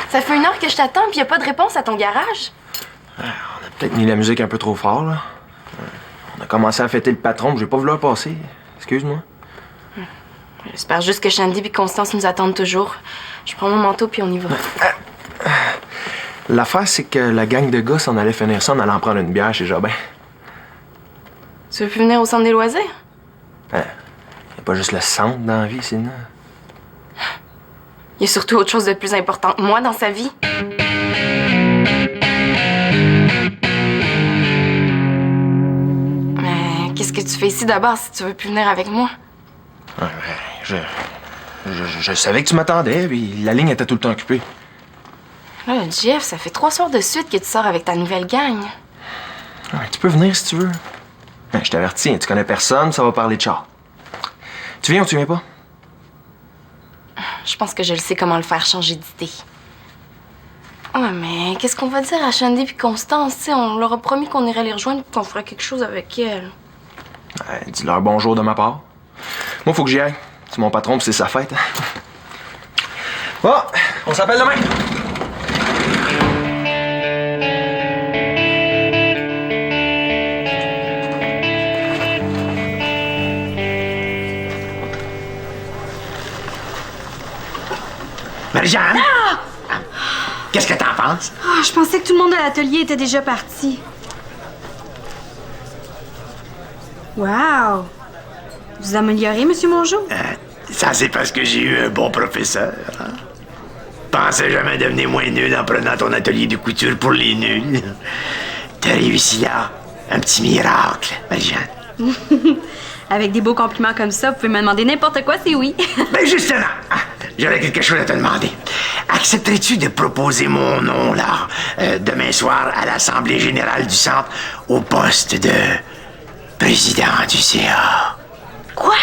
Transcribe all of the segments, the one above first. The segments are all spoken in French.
Ça fait 1 heure que je t'attends, puis y a pas de réponse à ton garage. On a peut-être mis la musique un peu trop fort, là. On a commencé à fêter le patron, mais j'ai pas voulu le passer. Excuse-moi. J'espère juste que Shandy et Constance nous attendent toujours. Je prends mon manteau, puis on y va. L'affaire, c'est que la gang de gars s'en allait finir ça en allant prendre une bière chez Jobin. Tu veux plus venir au centre des loisirs? Y a pas juste le centre dans la vie, sinon. Il y a surtout autre chose de plus important que moi dans sa vie. Mais qu'est-ce que tu fais ici d'abord si tu veux plus venir avec moi? Je savais que tu m'attendais, puis la ligne était tout le temps occupée. Là, Jeff, ça fait 3 soirs de suite que tu sors avec ta nouvelle gang. Ouais, tu peux venir si tu veux. Je t'avertis, tu connais personne, ça va parler de char. Tu viens ou tu viens pas? Je pense que je le sais comment le faire changer d'idée. Ouais, mais qu'est-ce qu'on va dire à Shandy et Constance? T'sais, on leur a promis qu'on irait les rejoindre et qu'on ferait quelque chose avec elles. Dis-leur bonjour de ma part. Moi, faut que j'y aille. C'est mon patron, puis c'est sa fête. Bon, on s'appelle demain. Marie-Jeanne? Ah! Qu'est-ce que t'en penses? Oh, je pensais que tout le monde à l'atelier était déjà parti. Wow! Vous améliorez, Monsieur Mongeau? Ça, c'est parce que j'ai eu un bon professeur. Hein? Pensais jamais devenir moins nul en prenant ton atelier de couture pour les nuls. T'as réussi là. Un petit miracle, Marie-Jeanne. Avec des beaux compliments comme ça, vous pouvez me demander n'importe quoi, c'est oui. Ben justement, j'aurais quelque chose à te demander. Accepterais-tu de proposer mon nom, là, demain soir à l'Assemblée générale du Centre, au poste de président du CA? Quoi?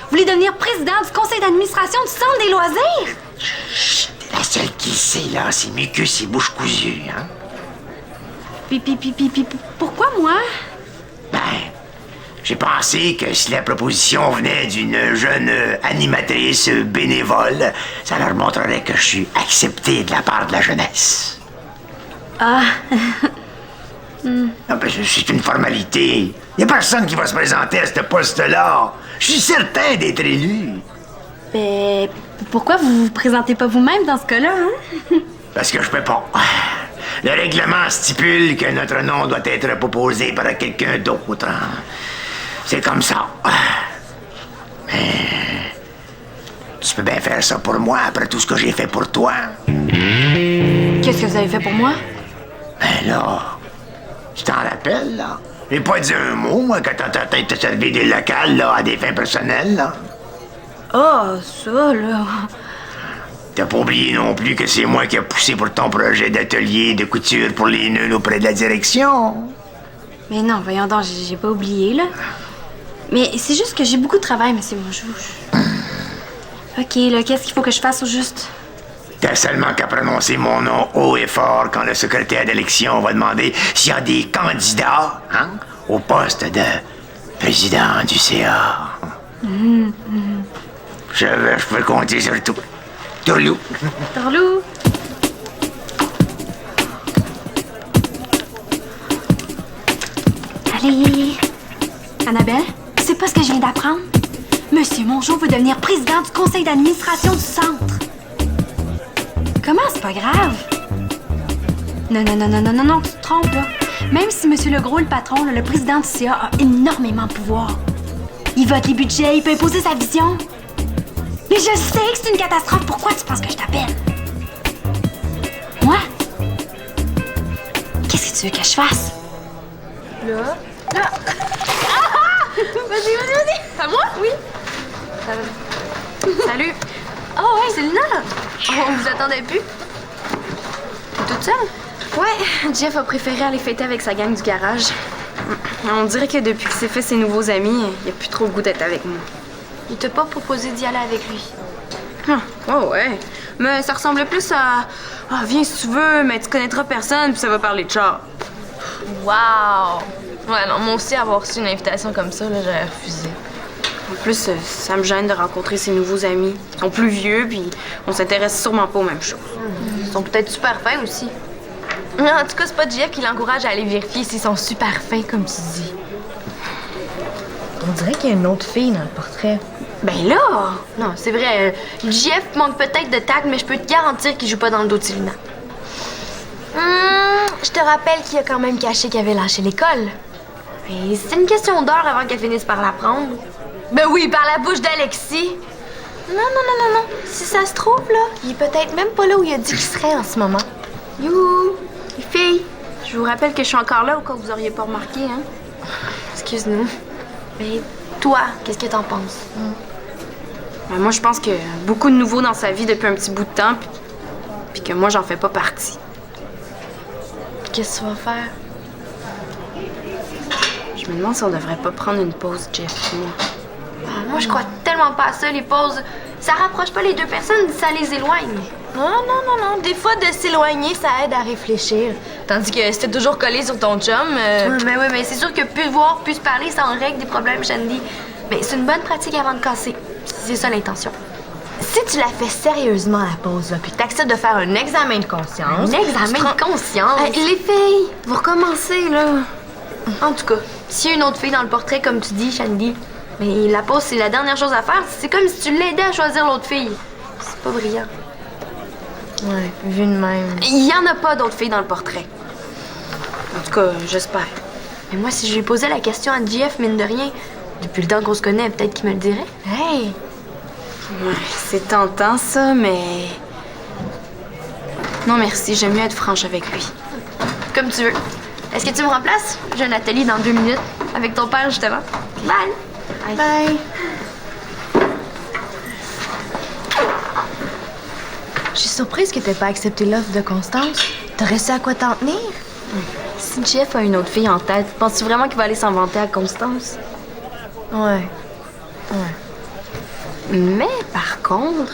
Vous voulez devenir président du conseil d'administration du Centre des loisirs? Chut, la seule qui sait, là, c'est mucus et bouche cousue, hein? Pourquoi moi? Ben, j'ai pensé que si la proposition venait d'une jeune animatrice bénévole, ça leur montrerait que je suis accepté de la part de la jeunesse. Ah. Non, ben, c'est une formalité. Il n'y a personne qui va se présenter à ce poste-là. Je suis certain d'être élu. Ben, pourquoi vous vous présentez pas vous-même dans ce cas-là, hein? Parce que je peux pas. Le règlement stipule que notre nom doit être proposé par quelqu'un d'autre. Hein. C'est comme ça. Mais tu peux bien faire ça pour moi après tout ce que j'ai fait pour toi. Qu'est-ce que vous avez fait pour moi? Ben là, tu t'en rappelles, là? J'ai pas dit un mot, moi, quand t'as ta tête te servir des locales, là, à des fins personnelles, là. Oh, ça, là... T'as pas oublié non plus que c'est moi qui ai poussé pour ton projet d'atelier de couture pour les nuls auprès de la direction. Mais non, voyons donc, j'ai pas oublié, là. Mais c'est juste que j'ai beaucoup de travail, Monsieur Mongeau. OK, là, qu'est-ce qu'il faut que je fasse au juste? T'as seulement qu'à prononcer mon nom haut et fort quand le secrétaire d'élection va demander s'il y a des candidats, hein, au poste de président du CA. Je peux compter sur tout. Tourlou. Torlou. Allez. Annabelle, tu sais pas ce que je viens d'apprendre? Monsieur Mongeau veut devenir président du conseil d'administration du centre. Comment, c'est pas grave? Non, tu te trompes, là. Même si Monsieur Legros, le patron, là, le président du CA, a énormément de pouvoir. Il vote les budgets, il peut imposer sa vision. Mais je sais que c'est une catastrophe. Pourquoi tu penses que je t'appelle? Moi? Qu'est-ce que tu veux que je fasse? là. Là. Vas-y. C'est à moi? Oui. Salut. Oh, ouais, c'est Lina. On vous attendait plus. T'es toute seule? Ouais, Jeff a préféré aller fêter avec sa gang du garage. On dirait que depuis qu'il s'est fait ses nouveaux amis, il a plus trop le goût d'être avec moi. Il t'a pas proposé d'y aller avec lui? Oh ouais. Mais ça ressemblait plus à... Ah, viens si tu veux, mais tu connaîtras personne, puis ça va parler de char. Wow! Ouais, non, moi aussi, avoir reçu une invitation comme ça, là, j'aurais refusé. En plus, ça me gêne de rencontrer ses nouveaux amis. Ils sont plus vieux, puis on s'intéresse sûrement pas aux mêmes choses. Ils sont peut-être super fins aussi. Mais en tout cas, c'est pas Jeff qui l'encourage à aller vérifier s'ils sont super fins, comme tu dis. On dirait qu'il y a une autre fille dans le portrait. Ben là! Non, c'est vrai. Jeff manque peut-être de tact, mais je peux te garantir qu'il joue pas dans le dos de Célina. Je te rappelle qu'il a quand même caché qu'il avait lâché l'école. Et c'est une question d'heure avant qu'elle finisse par l'apprendre. Ben oui, par la bouche d'Alexis. Non. Si ça se trouve, là, il est peut-être même pas là où il a dit qu'il serait en ce moment. Youhou! Les filles, je vous rappelle que je suis encore là au cas où vous auriez pas remarqué, hein? Excuse-nous. Mais toi, qu'est-ce que t'en penses? Ben, moi, je pense que beaucoup de nouveaux dans sa vie depuis un petit bout de temps, puis que moi, j'en fais pas partie. Qu'est-ce que tu vas faire? Je me demande si on devrait pas prendre une pause, Jeff et moi. Moi, je crois tellement pas à ça, les pauses. Ça rapproche pas les deux personnes, ça les éloigne. Non. Des fois, de s'éloigner, ça aide à réfléchir. Tandis que si t'es toujours collé sur ton chum... Mais c'est sûr que plus voir, plus se parler, ça en règle des problèmes, Shandy. Mais c'est une bonne pratique avant de casser. C'est ça l'intention. Si tu la fais sérieusement, la pause, là, puis que t'acceptes de faire un examen de conscience... Un examen de conscience? Les filles, vous recommencez, là. En tout cas, s'il y a une autre fille dans le portrait, comme tu dis, Shandy, mais la pause, c'est la dernière chose à faire. C'est comme si tu l'aidais à choisir l'autre fille. C'est pas brillant. Ouais, vu de même. Il y en a pas d'autres filles dans le portrait. En tout cas, j'espère. Mais moi, si je lui posais la question à Jeff, mine de rien, depuis le temps qu'on se connaît, peut-être qu'il me le dirait. Hey! Ouais, c'est tentant, ça, mais... Non, merci. J'aime mieux être franche avec lui. Comme tu veux. Est-ce que tu me remplaces? J'ai un atelier dans 2 minutes. Avec ton père, justement. Bye! Bye! Je suis surprise que t'aies pas accepté l'offre de Constance. T'aurais su à quoi t'en tenir? Si Jeff a une autre fille en tête, penses-tu vraiment qu'il va aller s'en vanter à Constance? Ouais. Mais par contre,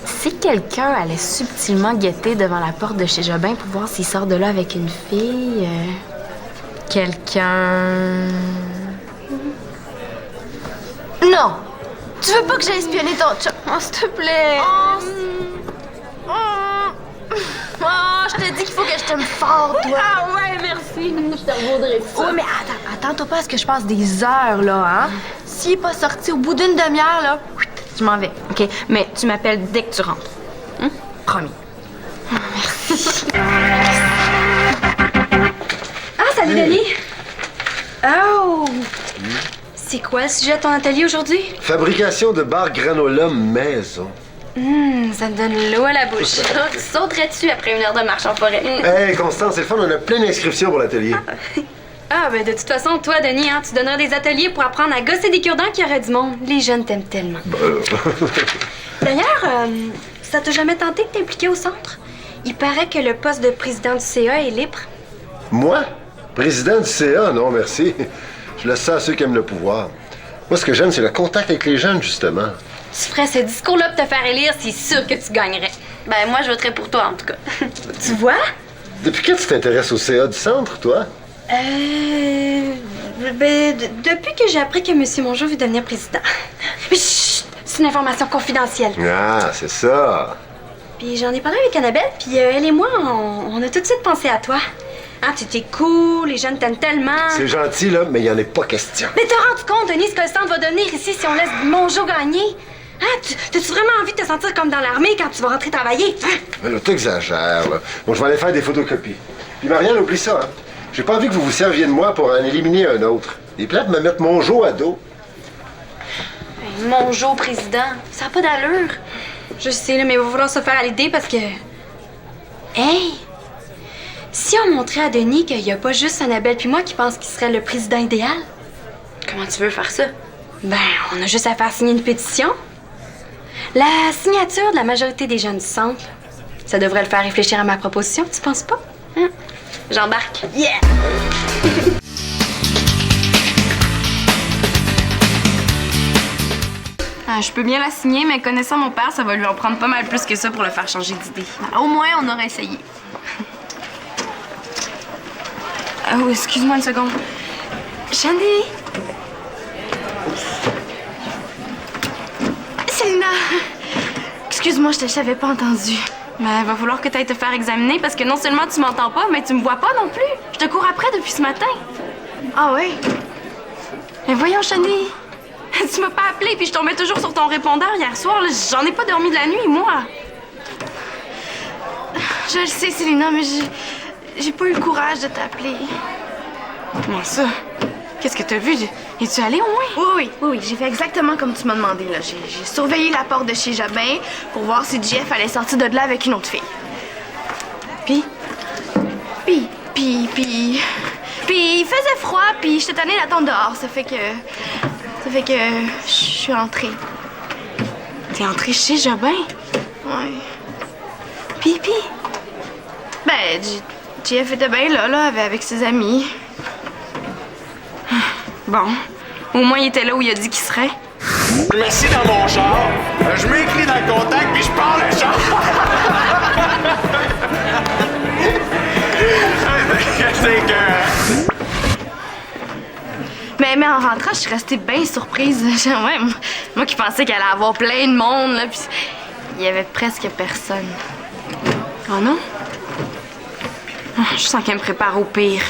si quelqu'un allait subtilement guetter devant la porte de chez Jobin pour voir s'il sort de là avec une fille... Quelqu'un... Non! Tu veux pas que j'aille espionner ton chum? Oh, s'il te plaît! Oh, je te dis qu'il faut que je t'aime fort, toi! Ah ouais, merci! Je te revaudrais ça. Ouais, mais attends-toi pas à ce que je passe des heures, là, hein? S'il est pas sorti au bout d'une demi-heure, là, Je m'en vais, OK? Mais tu m'appelles dès que tu rentres. Hein? Promis. Ah, salut, Denis! Oh! C'est quoi le sujet de ton atelier aujourd'hui? Fabrication de barres granola maison. Ça me donne l'eau à la bouche. Tu sauterais dessus après 1 heure de marche en forêt. Hey, Constance, c'est le fun, on a plein d'inscriptions pour l'atelier. Ah, ben de toute façon, toi, Denis, hein, tu donnerais des ateliers pour apprendre à gosser des cure-dents qu'il y aurait du monde. Les jeunes t'aiment tellement. D'ailleurs, ça t'a jamais tenté de t'impliquer au centre? Il paraît que le poste de président du CA est libre. Moi? Président du CA? Non, merci. Je laisse ça à ceux qui aiment le pouvoir. Moi, ce que j'aime, c'est le contact avec les jeunes, justement. Tu ferais ce discours-là pour te faire élire, c'est sûr que tu gagnerais. Ben, moi, je voterais pour toi, en tout cas. Tu vois? Depuis quand tu t'intéresses au CA du centre, toi? Depuis que j'ai appris que M. Mongeau veut devenir président. Mais chut! C'est une information confidentielle. Ah, c'est ça. Puis j'en ai parlé avec Annabelle, puis elle et moi, on a tout de suite pensé à toi. Hein, tu t'es cool, les jeunes t'aiment tellement. C'est gentil, là, mais il n'y en est pas question. Mais t'as rendu compte, Denis, ce que le centre va devenir ici si on laisse Mongeau gagner? Hein, t'as-tu vraiment envie de te sentir comme dans l'armée quand tu vas rentrer travailler? Hein? Mais là, t'exagères, là. Bon, je vais aller faire des photocopies. Puis Marianne, oublie ça, hein. J'ai pas envie que vous vous serviez de moi pour en éliminer un autre. Les plates me mettent Mongeau à dos. Mongeau, président, ça n'a pas d'allure. Je sais, là, mais il va falloir se faire à l'idée parce que... Hey! Si on montrait à Denis qu'il n'y a pas juste Annabelle puis moi qui pense qu'il serait le président idéal, Comment tu veux faire ça? ben, on a juste à faire signer une pétition. La signature de la majorité des jeunes du centre, ça devrait le faire réfléchir à ma proposition, tu penses pas? J'embarque. Yeah! Je peux bien la signer, mais connaissant mon père, ça va lui en prendre pas mal plus que ça pour le faire changer d'idée. Au moins, on aurait essayé. Oh, excuse-moi une seconde. Shandy! Célina! Excuse-moi, je t'avais pas entendu. Ben, va falloir que t'ailles te faire examiner parce que non seulement tu m'entends pas, mais tu me vois pas non plus. Je te cours après depuis ce matin. Ah ouais? Mais voyons, Shandy. Tu m'as pas appelé puis je tombais toujours sur ton répondeur hier soir. Là. J'en ai pas dormi de la nuit, moi. Je le sais, Célina, mais j'ai pas eu le courage de t'appeler. Comment ça? Qu'est-ce que t'as vu? Es-tu allé au moins? Oui, j'ai fait exactement comme tu m'as demandé. Là. J'ai surveillé la porte de chez Jabin pour voir si Jeff allait sortir de là avec une autre fille. Puis il faisait froid, puis j'étais tannée d'attendre dehors. Ça fait que je suis entrée. T'es entrée chez Jobin? Ouais. Puis? Ben, Jeff était bien là, avec ses amis. Bon. Au moins, il était là où il a dit qu'il serait. Je m'assieds dans mon char, je m'écris dans le contact, puis je pars le char. C'est que... Mais en rentrant, je suis restée bien surprise. Ouais, moi qui pensais qu'elle allait avoir plein de monde, là, puis il y avait presque personne. Oh non? Je sens qu'elle me prépare au pire.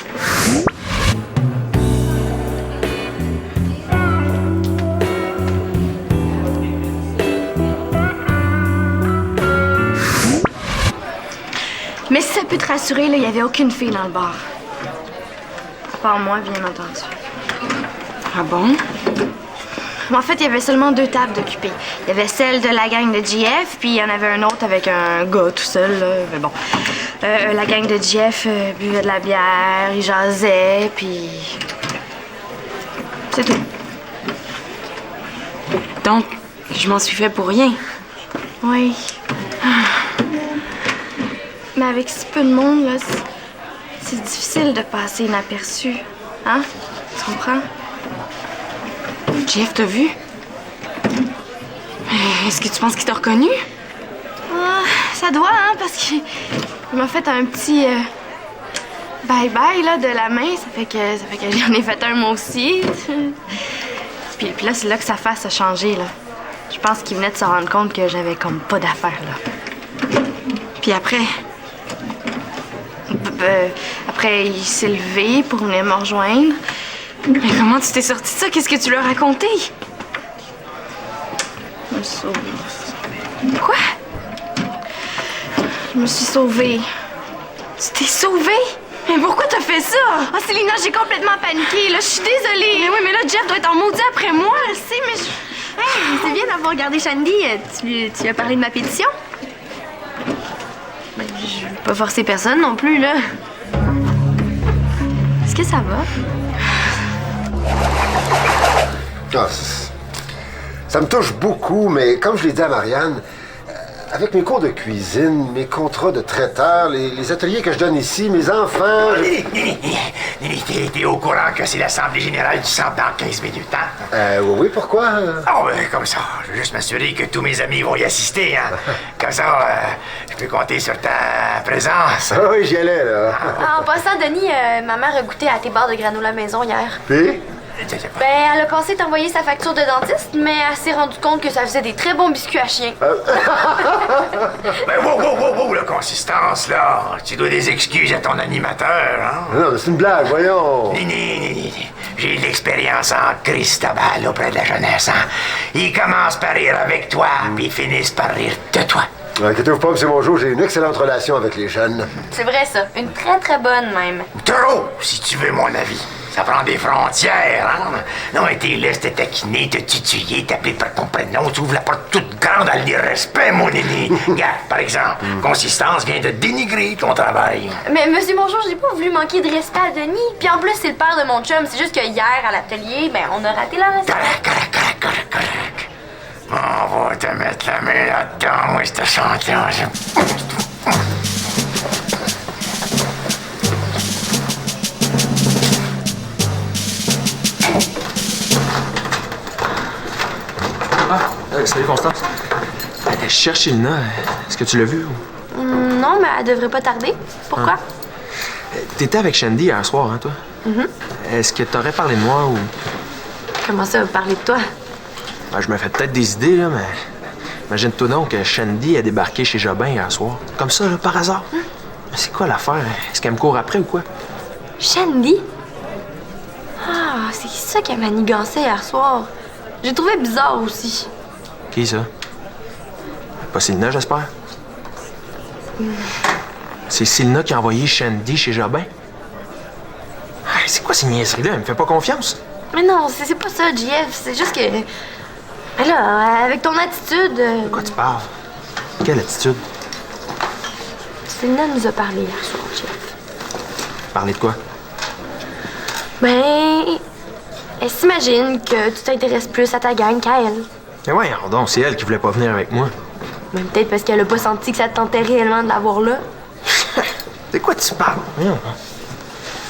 Mais si ça peut te rassurer, là, il y avait aucune fille dans le bar. À part moi, bien entendu. Ah bon? En fait, il y avait seulement 2 tables d'occupées. Il y avait celle de la gang de GF, puis il y en avait un autre avec un gars tout seul, là. Mais bon. La gang de GF buvait de la bière, ils jasaient, puis... C'est tout. Donc, je m'en suis fait pour rien. Oui. Mais avec si peu de monde, là, c'est difficile de passer inaperçu. Hein? Tu comprends? Jeff, t'as vu? Est-ce que tu penses qu'il t'a reconnu? Ah, ça doit, hein, parce qu'il m'a fait un petit bye-bye là, de la main. Ça fait que j'en ai fait un moi aussi. puis là, c'est là que sa face a changé, là. Je pense qu'il venait de se rendre compte que j'avais comme pas d'affaires, là. Puis après? Après, il s'est levé pour venir me rejoindre. Mais comment tu t'es sorti de ça? Qu'est-ce que tu lui as raconté? Je me suis sauvée. Quoi? Je me suis sauvée. Tu t'es sauvée? Mais pourquoi t'as fait ça? Oh, Célina, j'ai complètement paniqué, là. Je suis désolée. Mais oui, mais là, Jeff doit être en maudit après moi. Je sais, mais Hey, c'est bien d'avoir regardé Shandy. Tu lui as parlé de ma pétition? Ben, je veux pas forcer personne non plus, là. Est-ce que ça va? Ah, ça me touche beaucoup, mais comme je l'ai dit à Marianne, avec mes cours de cuisine, mes contrats de traiteur, les ateliers que je donne ici, mes enfants... T'es au courant que c'est l'Assemblée générale du centre dans 15 minutes, hein? Oui, pourquoi? Oh, ben, comme ça. Je veux juste m'assurer que tous mes amis vont y assister, hein? Comme ça, je peux compter sur ta présence. Ah oui, j'y allais, là. En passant, Denis, ma mère a goûté à tes barres de granola maison hier. Puis? Ben, elle a pensé t'envoyer sa facture de dentiste, mais elle s'est rendue compte que ça faisait des très bons biscuits à chien. Ben, wow, la consistance, là. Tu dois des excuses à ton animateur, hein? Non, c'est une blague, voyons. Ni. J'ai eu de l'expérience en Cristobal auprès de la jeunesse, hein? Ils commencent par rire avec toi, puis ils finissent par rire de toi. Inquiétez-vous pas, M. Mongeau, j'ai une excellente relation avec les jeunes. C'est vrai, ça. Une très, très bonne, même. Trop, si tu veux mon avis. Ça prend des frontières, hein? Non, mais t'es laisse te taquiner, te tutoyer, t'appeler par ton prénom, tu ouvres la porte toute grande à l'irrespect, mon Nini. Regarde, par exemple, Consistance vient de dénigrer ton travail. Mais monsieur Bonjour, j'ai pas voulu manquer de respect à Denis. Puis en plus, c'est le père de mon chum. C'est juste que hier, à l'atelier, ben, on a raté la recette. Correct. On va te mettre la main là-dedans, moi, cette chanteuse. Salut Constance. Je cherche Ilna. Est-ce que tu l'as vue? Non, mais elle devrait pas tarder. Pourquoi? T'étais avec Shandy hier soir, hein, toi? Est-ce que t'aurais parlé de moi ou... Comment ça, parler de toi? Ben, je me fais peut-être des idées, là, mais... Imagine-toi donc que Shandy a débarqué chez Jobin hier soir. Comme ça, là, par hasard. Mais c'est quoi l'affaire? Est-ce qu'elle me court après ou quoi? Shandy? Ah, c'est ça qu'elle manigançait hier soir. J'ai trouvé bizarre aussi. Qui ça? Pas Silna, j'espère? C'est Silna qui a envoyé Shandy chez Jobin? Ah, c'est quoi ces niaiseries-là? Elle me fait pas confiance? Mais non, c'est pas ça, JF. C'est juste que... Ben là, avec ton attitude... De quoi tu parles? Quelle attitude? Silna nous a parlé hier soir, JF. Parler de quoi? Ben... Elle s'imagine que tu t'intéresses plus à ta gang qu'à elle. Mais ouais, donc, c'est elle qui voulait pas venir avec moi. Même peut-être parce qu'elle a pas senti que ça te tentait réellement de l'avoir là. De quoi tu parles?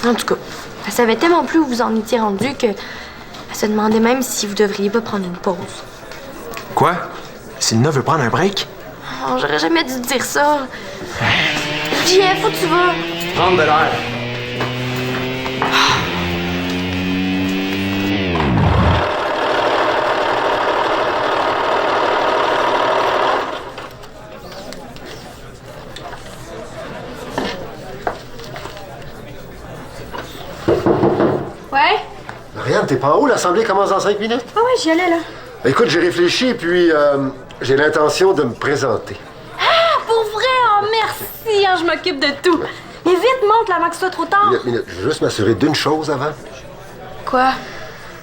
En tout cas, elle savait tellement plus où vous en étiez rendu que... Elle se demandait même si vous devriez pas prendre une pause. Quoi? Silna veut prendre un break? Oh, j'aurais jamais dû te dire ça. JF, où tu vas? Prendre de l'air. Ouais? Marianne, t'es pas en haut? L'assemblée commence dans 5 minutes? Ah ouais, j'y allais, là. Écoute, j'ai réfléchi et puis j'ai l'intention de me présenter. Ah, pour vrai? Oh, merci, hein, je m'occupe de tout. Mais vite, monte là avant que ce soit trop tard. Minute. Je veux juste m'assurer d'une chose avant. Quoi?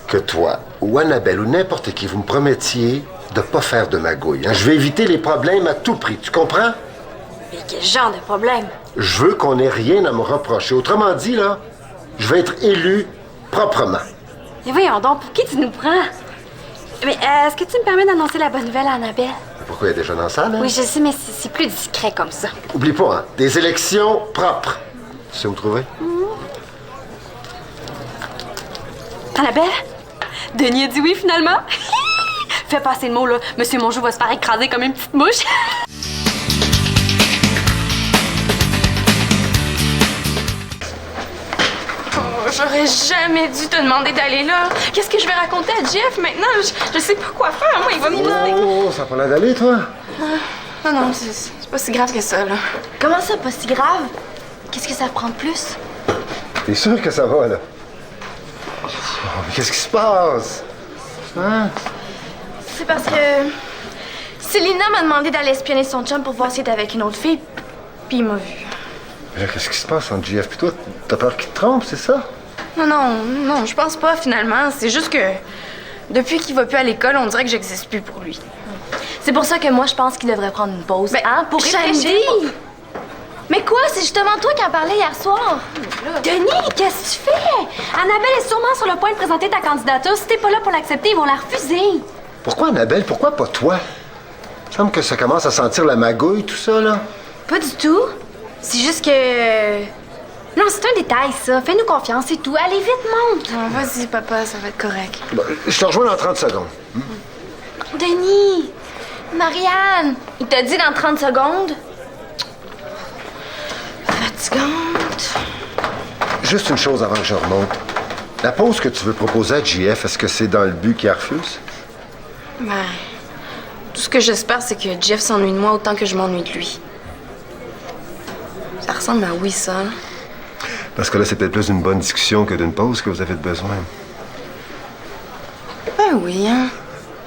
Que toi, ou Annabelle, ou n'importe qui, vous me promettiez de pas faire de magouille. Hein? Je vais éviter les problèmes à tout prix. Tu comprends? Mais quel genre de problème? Je veux qu'on ait rien à me reprocher. Autrement dit, là, je vais être élu proprement. Mais voyons donc, pour qui tu nous prends? Mais est-ce que tu me permets d'annoncer la bonne nouvelle à Annabelle? Pourquoi elle est déjà dans la salle, hein? Oui, je sais, mais c'est plus discret comme ça. Oublie pas, hein? Des élections propres. Tu sais où trouver? Annabelle? Denis a dit oui, finalement? Fais passer le mot, là. Monsieur Monjou va se faire écraser comme une petite mouche. J'aurais jamais dû te demander d'aller là. Qu'est-ce que je vais raconter à Jeff maintenant? Je sais pas quoi faire. Moi, il va me dire... Oh, ça a pas l'air d'aller, toi? Non, c'est pas si grave que ça, là. Comment ça, pas si grave? Qu'est-ce que ça prend de plus? T'es sûr que ça va, là? Oh, mais qu'est-ce qui se passe? Hein? C'est parce que... Célina m'a demandé d'aller espionner son chum pour voir s'il était avec une autre fille. Puis il m'a vu. Mais là, qu'est-ce qui se passe entre JF et toi? T'as peur qu'il te trompe, c'est ça? Non, je pense pas, finalement. C'est juste que... Depuis qu'il va plus à l'école, on dirait que j'existe plus pour lui. C'est pour ça que moi, je pense qu'il devrait prendre une pause. Ben, hein? Pour réfléchir. Shandy! Mais quoi? C'est justement toi qui en parlais hier soir. Denis, qu'est-ce que tu fais? Annabelle est sûrement sur le point de présenter ta candidature. Si t'es pas là pour l'accepter, ils vont la refuser. Pourquoi Annabelle? Pourquoi pas toi? Il semble que ça commence à sentir la magouille, tout ça, là. Pas du tout. C'est juste que... Non, c'est un détail, ça. Fais-nous confiance, c'est tout. Allez, vite, monte. Vas-y, papa, ça va être correct. Bon, je te rejoins dans 30 secondes. Denis! Marianne! Il t'a dit dans 30 secondes? Fatigante. Juste une chose avant que je remonte. La pause que tu veux proposer à JF, est-ce que c'est dans le but qu'il refuse? Ben... Tout ce que j'espère, c'est que Jeff s'ennuie de moi autant que je m'ennuie de lui. Ça ressemble à oui, ça. Parce que là, c'est peut-être plus d'une bonne discussion que d'une pause que vous avez besoin. Ben oui, hein.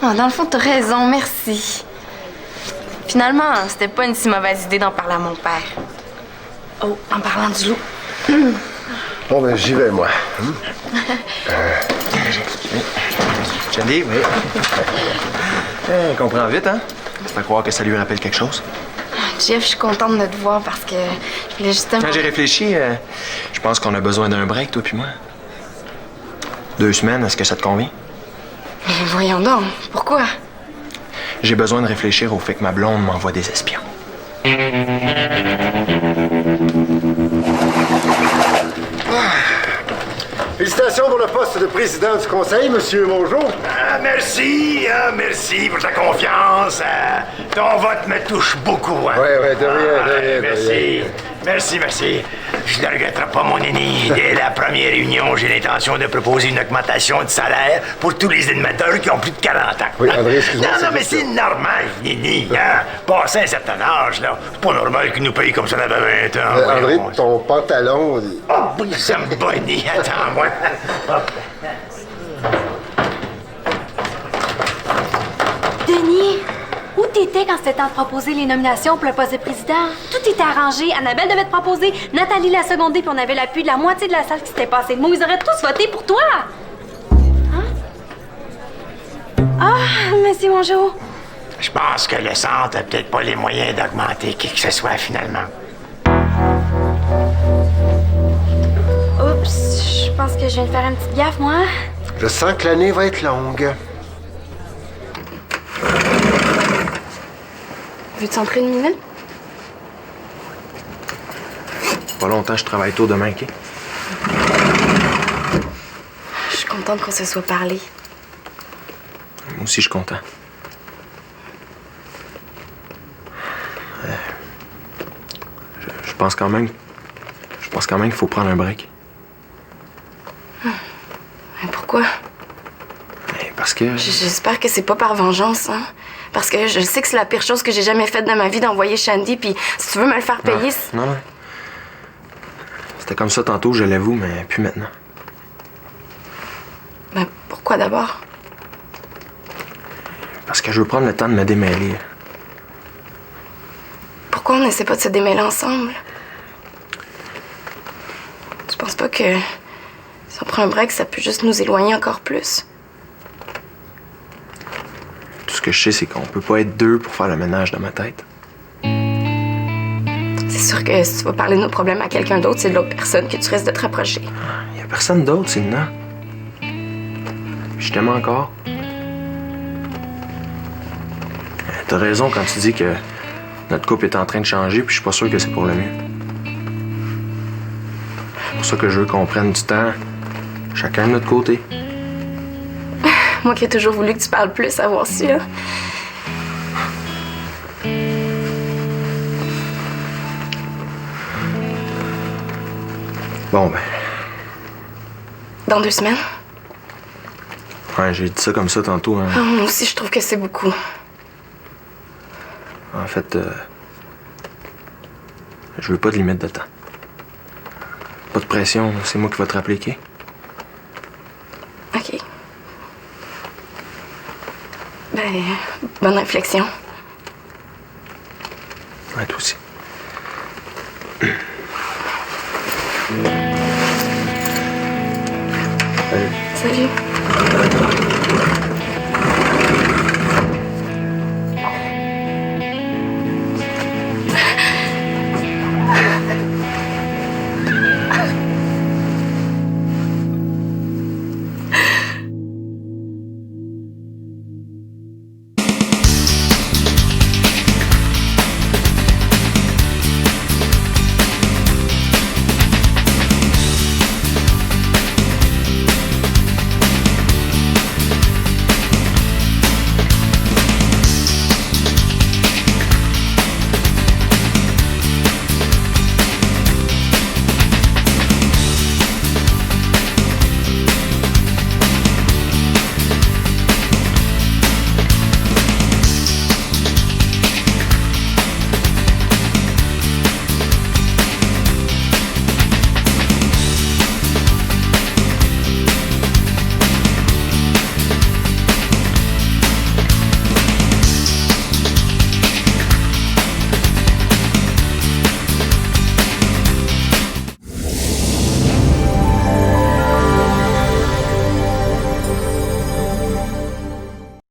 Ah, dans le fond, t'as raison, merci. Finalement, c'était pas une si mauvaise idée d'en parler à mon père. Oh, en parlant du loup. Bon, ben, j'y vais, moi. Shandy, oui. Elle comprend vite, hein? C'est à croire que ça lui rappelle quelque chose. Jeff, je suis contente de te voir parce que je voulais justement... Quand j'ai réfléchi, je pense qu'on a besoin d'un break, toi puis moi. 2 semaines, est-ce que ça te convient? Mais voyons donc, pourquoi? J'ai besoin de réfléchir au fait que ma blonde m'envoie des espions. Félicitations pour le poste de président du conseil, Monsieur Mongeau. Merci pour ta confiance. Ton vote me touche beaucoup. Hein? Ouais, de rien. Merci. Je ne regretterai pas, mon aîné. Dès la première réunion, j'ai l'intention de proposer une augmentation de salaire pour tous les animateurs qui ont plus de 40 ans. Oui, André, excuse-moi. Non, mais c'est normal, Nini. Hein? Passé un certain âge, là, c'est pas normal qu'ils nous payent comme ça dans 20 ans. André, Voyons. ton pantalon... Oh, oui, ça me bonnie. Attends-moi. Denis, où t'étais quand c'était temps de proposer les nominations pour le poste de président? Tout était arrangé. Annabelle devait te proposer, Nathalie l'a secondée, puis on avait l'appui de la moitié de la salle qui s'était passée de mots. Ils auraient tous voté pour toi! Hein? Ah, monsieur Mongeau. Je pense que le centre a peut-être pas les moyens d'augmenter qui que ce soit, finalement. Oups, je pense que je viens de faire une petite gaffe, moi. Je sens que l'année va être longue. Veux-tu entrer une minute? Pas longtemps, je travaille tôt demain, OK? Je suis contente qu'on se soit parlé. Moi aussi, je suis content. Je pense quand même... qu'il faut prendre un break. Mais pourquoi? Parce que... J'espère que c'est pas par vengeance, hein? Parce que je sais que c'est la pire chose que j'ai jamais faite de ma vie d'envoyer Shandy, puis si tu veux me le faire payer... Non. C'était comme ça tantôt, je l'avoue, mais plus maintenant. Ben, pourquoi d'abord? Parce que je veux prendre le temps de me démêler. Pourquoi on n'essaie pas de se démêler ensemble? Tu penses pas que si on prend un break, ça peut juste nous éloigner encore plus? Tout ce que je sais, c'est qu'on peut pas être 2 pour faire le ménage dans ma tête. C'est sûr que si tu vas parler de nos problèmes à quelqu'un d'autre, c'est de l'autre personne que tu risques de te rapprocher. Y a personne d'autre, Sylvina. Je t'aime encore. T'as raison quand tu dis que notre couple est en train de changer, puis je suis pas sûr que c'est pour le mieux. C'est pour ça que je veux qu'on prenne du temps, chacun de notre côté. Moi qui ai toujours voulu que tu parles plus, à voir si, là. Bon, ben... Dans 2 semaines? Ouais, j'ai dit ça comme ça tantôt, hein. Ah, moi aussi, je trouve que c'est beaucoup. En fait, je veux pas de limite de temps. Pas de pression, c'est moi qui vais te rappeler, OK? OK. Ben, bonne réflexion. Ouais, toi aussi. Salut.